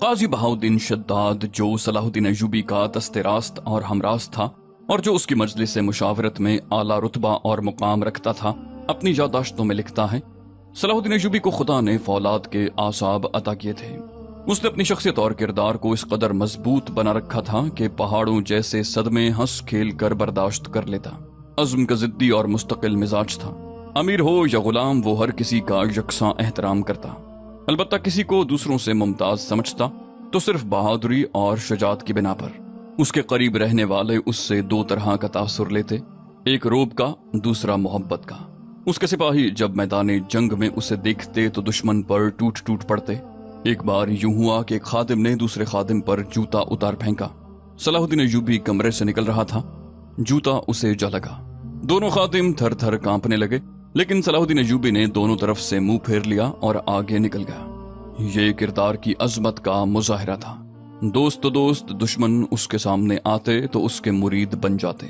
قاضی بہاؤدین شداد جو صلاح الدین ایوبی کا دست راست اور ہمراست تھا اور جو اس کی مجلس مشاورت میں اعلیٰ رتبہ اور مقام رکھتا تھا، اپنی یادداشتوں میں لکھتا ہے، صلاح الدین ایوبی کو خدا نے فولاد کے اعصاب عطا کیے تھے۔ اس نے اپنی شخصیت اور کردار کو اس قدر مضبوط بنا رکھا تھا کہ پہاڑوں جیسے صدمے ہنس کھیل کر برداشت کر لیتا۔ عزم کا ضدی اور مستقل مزاج تھا۔ امیر ہو یا غلام، وہ ہر کسی کا یکساں احترام کرتا۔ البتہ کسی کو دوسروں سے ممتاز سمجھتا تو صرف بہادری اور شجاعت کی بنا پر۔ اس کے قریب رہنے والے اس سے دو طرح کا تاثر لیتے، ایک روب کا، دوسرا محبت کا۔ اس کے سپاہی جب میدان جنگ میں اسے دیکھتے تو دشمن پر ٹوٹ ٹوٹ پڑتے۔ ایک بار یوں ہوا کہ ایک خادم نے دوسرے خادم پر جوتا اتار پھینکا۔ صلاح الدین ایوبی کمرے سے نکل رہا تھا، جوتا اسے جا لگا۔ دونوں خادم تھر تھر کانپنے لگے، لیکن صلاح الدین ایوبی نے دونوں طرف سے منہ پھیر لیا اور آگے نکل گیا۔ یہ کردار کی عظمت کا مظاہرہ تھا۔ دوست تو دوست، دشمن اس کے سامنے آتے تو اس کے مرید بن جاتے۔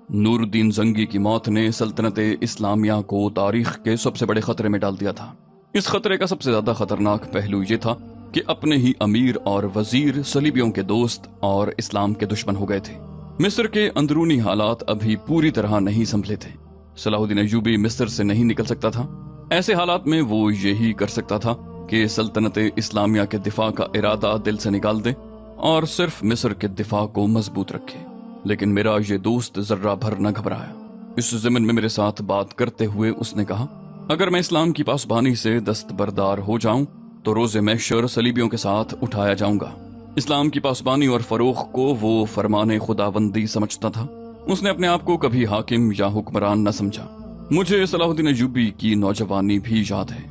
نور الدین زنگی کی موت نے سلطنت اسلامیہ کو تاریخ کے سب سے بڑے خطرے میں ڈال دیا تھا۔ اس خطرے کا سب سے زیادہ خطرناک پہلو یہ تھا کہ اپنے ہی امیر اور وزیر صلیبیوں کے دوست اور اسلام کے دشمن ہو گئے تھے۔ مصر کے اندرونی حالات ابھی پوری طرح نہیں سنبھلے تھے۔ صلاح الدین ایوبی مصر سے نہیں نکل سکتا تھا۔ ایسے حالات میں وہ یہی کر سکتا تھا کہ سلطنت اسلامیہ کے دفاع کا ارادہ دل سے نکال دے اور صرف مصر کے دفاع کو مضبوط رکھے۔ لیکن میرا یہ دوست ذرہ بھر نہ گھبرایا۔ اس ضمن میں میرے ساتھ بات کرتے ہوئے اس نے کہا، اگر میں اسلام کی پاسبانی سے دستبردار ہو جاؤں تو روز محشر صلیبیوں کے ساتھ اٹھایا جاؤں گا۔ اسلام کی پاسبانی اور فروغ کو وہ فرمان خداوندی سمجھتا تھا۔ اس نے اپنے آپ کو کبھی حاکم یا حکمران نہ سمجھا۔ مجھے صلاح الدین ایوبی کی نوجوانی بھی یاد ہے،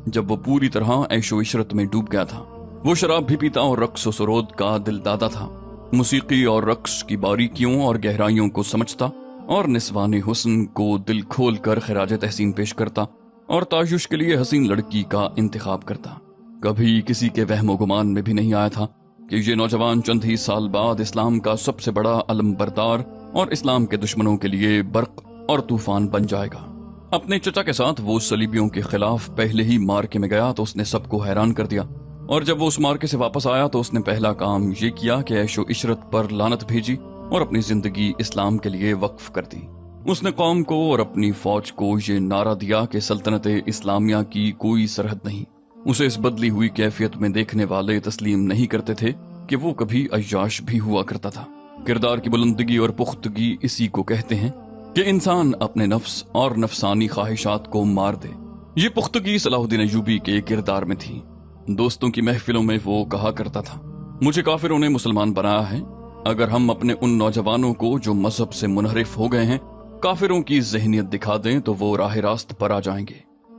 جب وہ پوری طرح عیش و عشرت میں ڈوب گیا تھا۔ وہ شراب بھی پیتا اور رقص و سرود کا دل دادا تھا۔ موسیقی اور رقص کی باریکیوں اور گہرائیوں کو سمجھتا اور نسوان حسن کو دل کھول کر خراج تحسین پیش کرتا اور تعیش کے لیے حسین لڑکی کا انتخاب کرتا۔ کبھی کسی کے وہم و گمان میں بھی نہیں آیا تھا کہ یہ نوجوان چند ہی سال بعد اسلام کا سب سے بڑا علم بردار اور اسلام کے دشمنوں کے لیے برق اور طوفان بن جائے گا۔ اپنے چچا کے ساتھ وہ صلیبیوں کے خلاف پہلے ہی مارکے میں گیا تو اس نے سب کو حیران کر دیا، اور جب وہ اس مارکے سے واپس آیا تو اس نے پہلا کام یہ کیا کہ عیش و عشرت پر لعنت بھیجی اور اپنی زندگی اسلام کے لیے وقف کر دی۔ اس نے قوم کو اور اپنی فوج کو یہ نعرہ دیا کہ سلطنت اسلامیہ کی کوئی سرحد نہیں۔ اسے اس بدلی ہوئی کیفیت میں دیکھنے والے تسلیم نہیں کرتے تھے کہ وہ کبھی عیاش بھی ہوا کرتا تھا۔ کردار کی بلندگی اور پختگی اسی کو کہتے ہیں کہ انسان اپنے نفس اور نفسانی خواہشات کو مار دے۔ یہ پختگی صلاح الدین ایوبی کے کردار میں تھی۔ دوستوں کی محفلوں میں وہ کہا کرتا تھا، مجھے کافروں نے مسلمان بنایا ہے۔ اگر ہم اپنے ان نوجوانوں کو جو مذہب سے منحرف ہو گئے ہیں کافروں کی ذہنیت دکھا دیں تو وہ راہ راست پر آ جائیں گے۔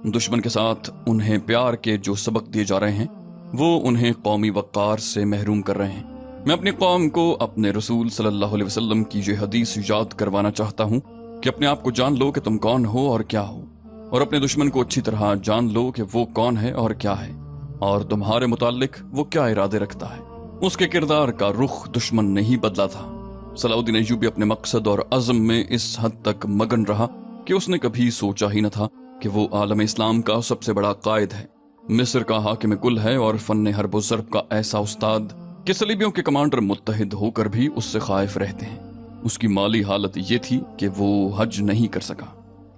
دشمن کے ساتھ انہیں پیار کے جو سبق دیے جا رہے ہیں وہ انہیں قومی وقار سے محروم کر رہے ہیں۔ میں اپنی قوم کو اپنے رسول صلی اللہ علیہ وسلم کی یہ حدیث یاد کروانا چاہتا ہوں کہ اپنے آپ کو جان لو کہ تم کون ہو اور کیا ہو، اور اپنے دشمن کو اچھی طرح جان لو کہ وہ کون ہے اور کیا ہے، اور تمہارے متعلق وہ کیا ارادے رکھتا ہے۔ اس کے کردار کا رخ دشمن نہیں بدلا تھا۔ صلاح الدین ایوبی اپنے مقصد اور عزم میں اس حد تک مگن رہا کہ اس نے کبھی سوچا ہی نہ تھا کہ وہ عالم اسلام کا سب سے بڑا قائد ہے، مصر کا حاکم کل ہے اور فن حرب و ضرب کا ایسا استاد کہ صلیبیوں کے کمانڈر متحد ہو کر بھی اس سے خائف رہتے ہیں۔ اس کی مالی حالت یہ تھی کہ وہ حج نہیں کر سکا۔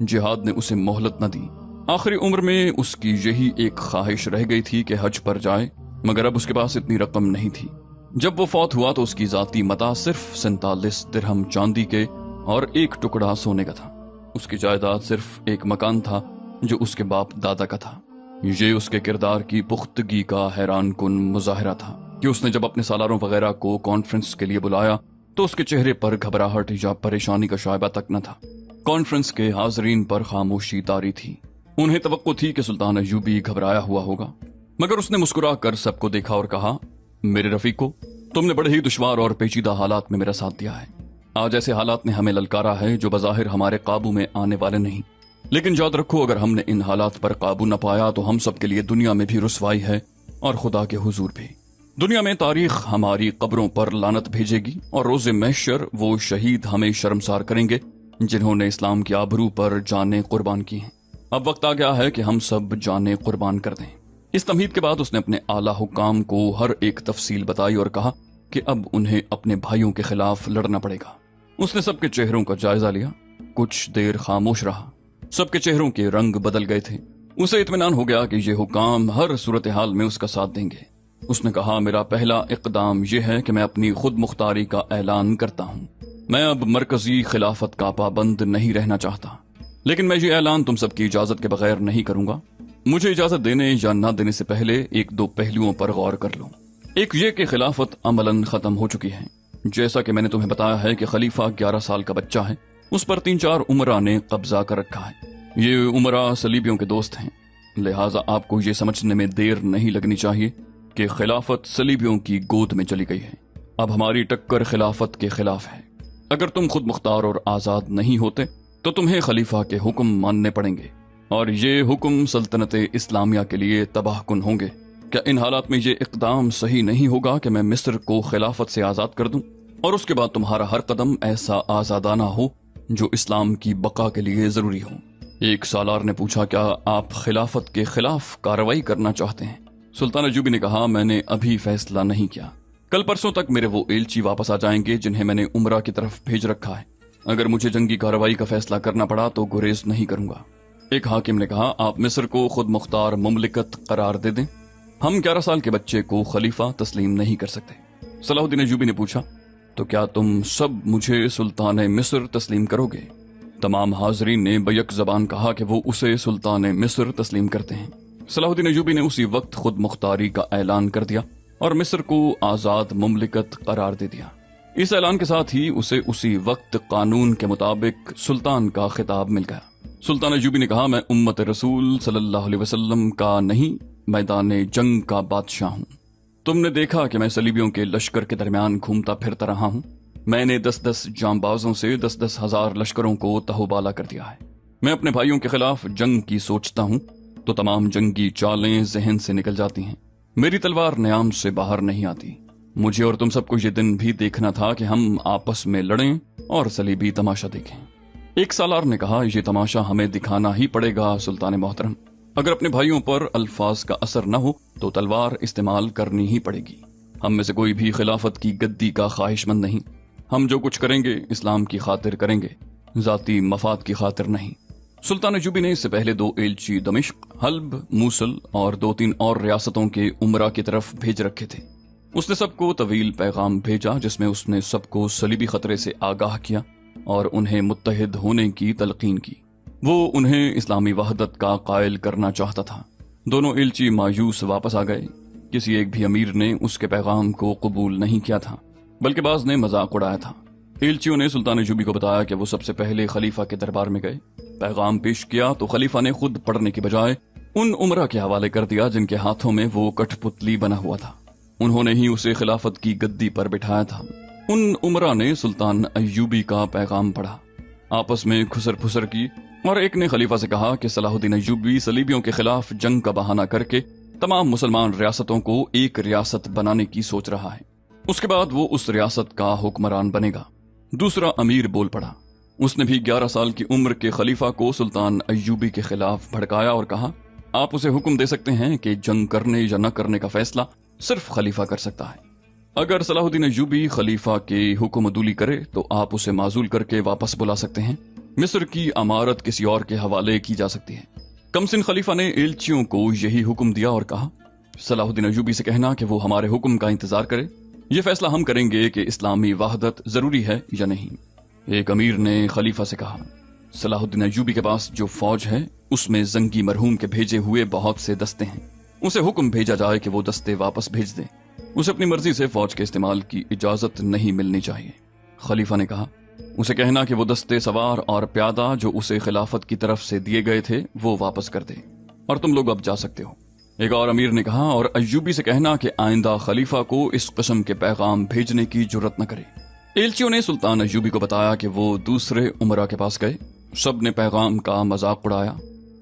جہاد نے اسے مہلت نہ دی۔ آخری عمر میں اس کی یہی ایک خواہش رہ گئی تھی کہ حج پر جائے، مگر اب اس کے پاس اتنی رقم نہیں تھی۔ جب وہ فوت ہوا تو اس کی ذاتی متاع صرف 47 درہم چاندی کے اور ایک ٹکڑا سونے کا تھا۔ اس کی جائیداد صرف ایک مکان تھا جو اس کے باپ دادا کا تھا۔ یہ اس کے کردار کی پختگی کا حیران کن مظاہرہ تھا کہ اس نے جب اپنے سالاروں وغیرہ کو کانفرنس کے لیے بلایا تو اس کے چہرے پر گھبراہٹ یا پریشانی کا شائبہ تک نہ تھا۔ کانفرنس کے حاضرین پر خاموشی طاری تھی۔ انہیں توقع تھی کہ سلطان ایوبی گھبرایا ہوا ہوگا، مگر اس نے مسکرا کر سب کو دیکھا اور کہا، میرے رفیقو، تم نے بڑے ہی دشوار اور پیچیدہ حالات میں میرا ساتھ دیا ہے۔ آج ایسے حالات نے ہمیں للکارا ہے جو بظاہر ہمارے قابو میں آنے والے نہیں، لیکن یاد رکھو اگر ہم نے ان حالات پر قابو نہ پایا تو ہم سب کے لیے دنیا میں بھی رسوائی ہے اور خدا کے حضور بھی۔ دنیا میں تاریخ ہماری قبروں پر لعنت بھیجے گی اور روز محشر وہ شہید ہمیں شرمسار کریں گے جنہوں نے اسلام کی آبرو پر جانیں قربان کی ہیں۔ اب وقت آ گیا ہے کہ ہم سب جانیں قربان کر دیں۔ اس تمہید کے بعد اس نے اپنے اعلیٰ حکام کو ہر ایک تفصیل بتائی اور کہا کہ اب انہیں اپنے بھائیوں کے خلاف لڑنا پڑے گا۔ اس نے سب کے چہروں کا جائزہ لیا، کچھ دیر خاموش رہا۔ سب کے چہروں کے رنگ بدل گئے تھے۔ اسے اطمینان ہو گیا کہ یہ حکام ہر صورتحال میں اس کا ساتھ دیں گے۔ اس نے کہا، میرا پہلا اقدام یہ ہے کہ میں اپنی خود مختاری کا اعلان کرتا ہوں۔ میں اب مرکزی خلافت کا پابند نہیں رہنا چاہتا، لیکن میں یہ اعلان تم سب کی اجازت کے بغیر نہیں کروں گا۔ مجھے اجازت دینے یا نہ دینے سے پہلے ایک دو پہلوؤں پر غور کر لو۔ ایک یہ کہ خلافت عملاً ختم ہو چکی ہے۔ جیسا کہ میں نے تمہیں بتایا ہے کہ خلیفہ 11 سال کا بچہ ہے، اس پر 3-4 امراء نے قبضہ کر رکھا ہے۔ یہ امراء صلیبیوں کے دوست ہیں، لہٰذا آپ کو یہ سمجھنے میں دیر نہیں لگنی چاہیے کہ خلافت صلیبیوں کی گود میں چلی گئی ہے۔ اب ہماری ٹکر خلافت کے خلاف ہے۔ اگر تم خود مختار اور آزاد نہیں ہوتے تو تمہیں خلیفہ کے حکم ماننے پڑیں گے، اور یہ حکم سلطنت اسلامیہ کے لیے تباہ کن ہوں گے۔ کیا ان حالات میں یہ اقدام صحیح نہیں ہوگا کہ میں مصر کو خلافت سے آزاد کر دوں، اور اس کے بعد تمہارا ہر قدم ایسا آزادانہ ہو جو اسلام کی بقا کے لیے ضروری ہو؟ ایک سالار نے پوچھا، کیا آپ خلافت کے خلاف کارروائی کرنا چاہتے ہیں؟ سلطان ایوبی نے کہا، میں نے ابھی فیصلہ نہیں کیا۔ کل پرسوں تک میرے وہ ایلچی واپس آ جائیں گے جنہیں میں نے امراء کی طرف بھیج رکھا ہے۔ اگر مجھے جنگی کارروائی کا فیصلہ کرنا پڑا تو گریز نہیں کروں گا۔ ایک حاکم نے کہا، آپ مصر کو خود مختار مملکت قرار دے دیں، ہم 11 سال کے بچے کو خلیفہ تسلیم نہیں کر سکتے۔ صلاح الدین ایوبی نے پوچھا، تو کیا تم سب مجھے سلطان مصر تسلیم کرو گے؟ تمام حاضرین نے بیک زبان کہا کہ وہ اسے سلطان مصر تسلیم کرتے ہیں۔ صلاح الدین ایوبی نے اسی وقت خود مختاری کا اعلان کر دیا اور مصر کو آزاد مملکت قرار دے دیا۔ اس اعلان کے ساتھ ہی اسے اسی وقت قانون کے مطابق سلطان کا خطاب مل گیا۔ سلطان ایوبی نے کہا، میں امت رسول صلی اللہ علیہ وسلم کا نہیں، میدان جنگ کا بادشاہ ہوں۔ تم نے دیکھا کہ میں صلیبیوں کے لشکر کے درمیان گھومتا پھرتا رہا ہوں۔ میں نے 10 جانبازوں سے 10 ہزار لشکروں کو تہوبالا کر دیا ہے۔ میں اپنے بھائیوں کے خلاف جنگ کی سوچتا ہوں تو تمام جنگی چالیں ذہن سے نکل جاتی ہیں۔ میری تلوار نیام سے باہر نہیں آتی۔ مجھے اور تم سب کو یہ دن بھی دیکھنا تھا کہ ہم آپس میں لڑیں اور صلیبی تماشا دیکھیں۔ ایک سالار نے کہا، یہ تماشا ہمیں دکھانا ہی پڑے گا سلطان محترم۔ اگر اپنے بھائیوں پر الفاظ کا اثر نہ ہو تو تلوار استعمال کرنی ہی پڑے گی۔ ہم میں سے کوئی بھی خلافت کی گدی کا خواہش مند نہیں۔ ہم جو کچھ کریں گے اسلام کی خاطر کریں گے، ذاتی مفاد کی خاطر نہیں۔ سلطان ایوبی نے اس سے پہلے 2 ایلچی دمشق، حلب، موصل اور 2-3 اور ریاستوں کے امراء کی طرف بھیج رکھے تھے۔ اس نے سب کو طویل پیغام بھیجا جس میں اس نے سب کو صلیبی خطرے سے آگاہ کیا اور انہیں متحد ہونے کی تلقین کی۔ وہ انہیں اسلامی وحدت کا قائل کرنا چاہتا تھا۔ دونوں ایلچی مایوس واپس آ گئے۔ کسی ایک بھی امیر نے اس کے پیغام کو قبول نہیں کیا تھا، بلکہ بعض نے مذاق اڑایا تھا۔ ایلچیوں نے سلطان ایوبی کو بتایا کہ وہ سب سے پہلے خلیفہ کے دربار میں گئے، پیغام پیش کیا تو خلیفہ نے خود پڑھنے کی بجائے ان امراء کے حوالے کر دیا جن کے ہاتھوں میں وہ کٹھ پتلی بنا ہوا تھا۔ انہوں نے ہی اسے خلافت کی گدی پر بٹھایا تھا۔ ان امراء نے سلطان ایوبی کا پیغام پڑھا، آپس میں کھسر پھسر کی، اور ایک نے خلیفہ سے کہا کہ صلاح الدین ایوبی صلیبیوں کے خلاف جنگ کا بہانہ کر کے تمام مسلمان ریاستوں کو ایک ریاست بنانے کی سوچ رہا ہے، اس کے بعد وہ اس ریاست کا حکمران بنے گا۔ دوسرا امیر بول پڑا، اس نے بھی 11 سال کی عمر کے خلیفہ کو سلطان ایوبی کے خلاف بھڑکایا اور کہا، آپ اسے حکم دے سکتے ہیں کہ جنگ کرنے یا نہ کرنے کا فیصلہ صرف خلیفہ کر سکتا ہے۔ اگر صلاح الدین ایوبی خلیفہ کے حکم عدولی کرے تو آپ اسے معزول کر کے واپس بلا سکتے ہیں۔ مصر کی امارت کسی اور کے حوالے کی جا سکتی ہے۔ کمسن خلیفہ نے ایلچیوں کو یہی حکم دیا اور کہا، صلاح الدین ایوبی سے کہنا کہ وہ ہمارے حکم کا انتظار کرے، یہ فیصلہ ہم کریں گے کہ اسلامی وحدت ضروری ہے یا نہیں۔ ایک امیر نے خلیفہ سے کہا، صلاح الدین ایوبی کے پاس جو فوج ہے اس میں زنگی مرحوم کے بھیجے ہوئے بہت سے دستے ہیں، اسے حکم بھیجا جائے کہ وہ دستے واپس بھیج دے، اسے اپنی مرضی سے فوج کے استعمال کی اجازت نہیں ملنی چاہیے۔ خلیفہ نے کہا، اسے کہنا کہ وہ دستے سوار اور پیادہ جو اسے خلافت کی طرف سے دیے گئے تھے وہ واپس کر دے، اور تم لوگ اب جا سکتے ہو۔ ایک اور امیر نے کہا، اور ایوبی سے کہنا کہ آئندہ خلیفہ کو اس قسم کے پیغام بھیجنے کی جرت نہ کرے۔ ایلچیوں نے سلطان ایوبی کو بتایا کہ وہ دوسرے امراء کے پاس گئے، سب نے پیغام کا مذاق اڑایا،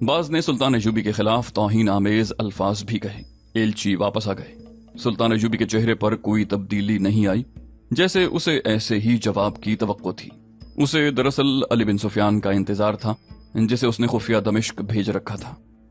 بعض نے سلطان ایوبی کے خلاف توہین آمیز الفاظ بھی کہے۔ ایلچی واپس آ گئے، سلطان ایوبی کے چہرے پر کوئی تبدیلی نہیں آئی، جیسے اسے ایسے ہی جواب کی توقع تھی۔ اسے دراصل علی بن سفیان کا انتظار تھا جسے اس نے خفیہ دمشق بھیج رکھا تھا۔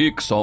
100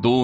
2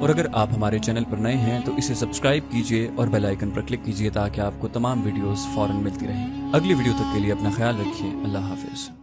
اور اگر آپ ہمارے چینل پر نئے ہیں تو اسے سبسکرائب کیجیے اور بیل آئیکن پر کلک کیجیے تاکہ آپ کو تمام ویڈیوز فوراً ملتی رہیں۔ اگلی ویڈیو تک کے لیے اپنا خیال رکھیے۔ اللہ حافظ۔